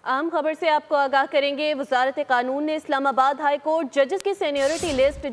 अहम खबर से आपको आगाह करेंगे। वजारत कानून ने इस्लामाबाद हाई कोर्ट जजेस की सीनियरिटी लिस्ट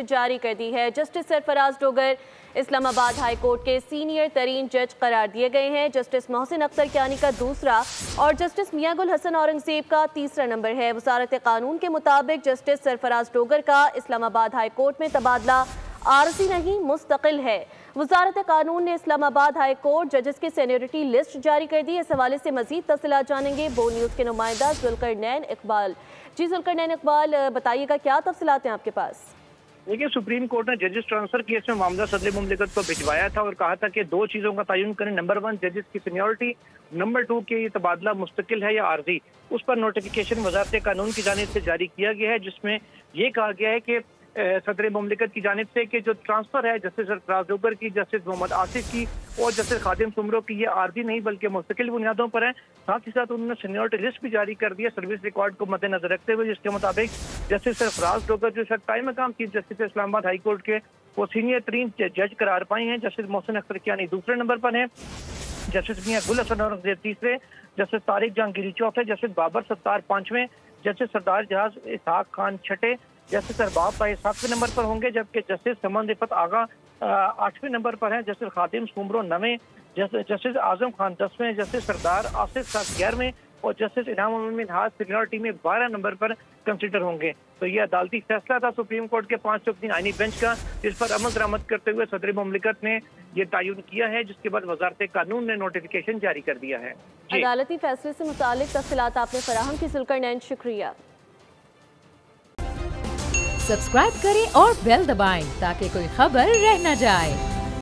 जारी कर दी है। Justice Sarfaraz Dogar Islamabad high court के सीनियर तरीन जज करार दिए गए हैं। जस्टिस मोहसिन अख्तर कियानी का दूसरा और जस्टिस मियां गुल हसन औरंगजेब का तीसरा नंबर है। वजारत कानून के मुताबिक जस्टिस सरफराज डोगर का इस्लामाबाद हाई कोर्ट में तबादला आरजी नहीं मुस्तकिल है। वजारत कानून ने इस्लामाबाद हाई कोर्ट जजेस की सीनियरिटी लिस्ट जारी कर दी। इस हवाले से मजीद तफसीलात जानेंगे बोल न्यूज़ के नुमाइंदा जुल्करनैन इकबाल। जी जुल्करनैन इकबाल, बताइएगा क्या तफसीलात हैं आपके पास? देखिए, सुप्रीम कोर्ट ने जजेस ट्रांसफर केस में मामला सदर मुमलिकत को भिजवाया था और कहा था कि दो चीज़ों का तयन करें। नंबर 1 जजेस की सीनियरिटी, नंबर 2 के ये तबादला मुस्तकिल है या आर्जी। उस पर नोटिफिकेशन वजारत कानून की जानिब से जारी किया गया है, जिसमें ये कहा गया है कि सदर मुमलिकत की जानिब से कि जो ट्रांसफर है जस्टिस सरफराज डोगर की, जस्टिस मोहम्मद आसिफ की और जस्टिस खादिम सुमरो की, ये आर्जी नहीं बल्कि मुस्तकिल बुनियादों पर है। साथ ही साथ उन्होंने सीनियरिटी लिस्ट भी जारी कर दिया सर्विस रिकॉर्ड को मद्देनजर रखते हुए, जिसके मुताबिक जस्टिस सरफराज डोगर जो टाइम मकाम chief justice Islamabad high court के वो सीनियर तरीन जज करार पाए हैं। जस्टिस मोहसिन अख्तर कियानी दूसरे नंबर पर है, जस्टिस मियां गुल हसन औरंगजेब तीसरे, जस्टिस तारिक जहांगीरी चौथे, जस्टिस बाबर सत्तार पांचवें, जस्टिस सरदार जहाज इसहाक खान छठे, जस्टिस अरबाब भाई 7वें नंबर पर होंगे, जबकि जस्टिस समन रिफत आगा 8वें नंबर पर हैं, जस्टिस खादिम सुमरो 9वें, जस्टिस आजम खान 10वें, जस्टिस सरदार आसिफ साहब 11वें और जस्टिस इनाम मिनहाज सीनियरिटी में 12 नंबर पर कंसिडर होंगे। तो ये अदालती फैसला था सुप्रीम कोर्ट के 5 रुकनी आईनी बेंच का, जिस पर अमल दरामद करते हुए सदर मुमलिकत ने ये तयन किया है, जिसके बाद वजारत कानून ने नोटिफिकेशन जारी कर दिया है। अदालती फैसले से मुतालिक तफसीलात आपने फराहम की जुल्करनैन, शुक्रिया। सब्सक्राइब करें और बेल दबाएं ताकि कोई खबर रह न जाए।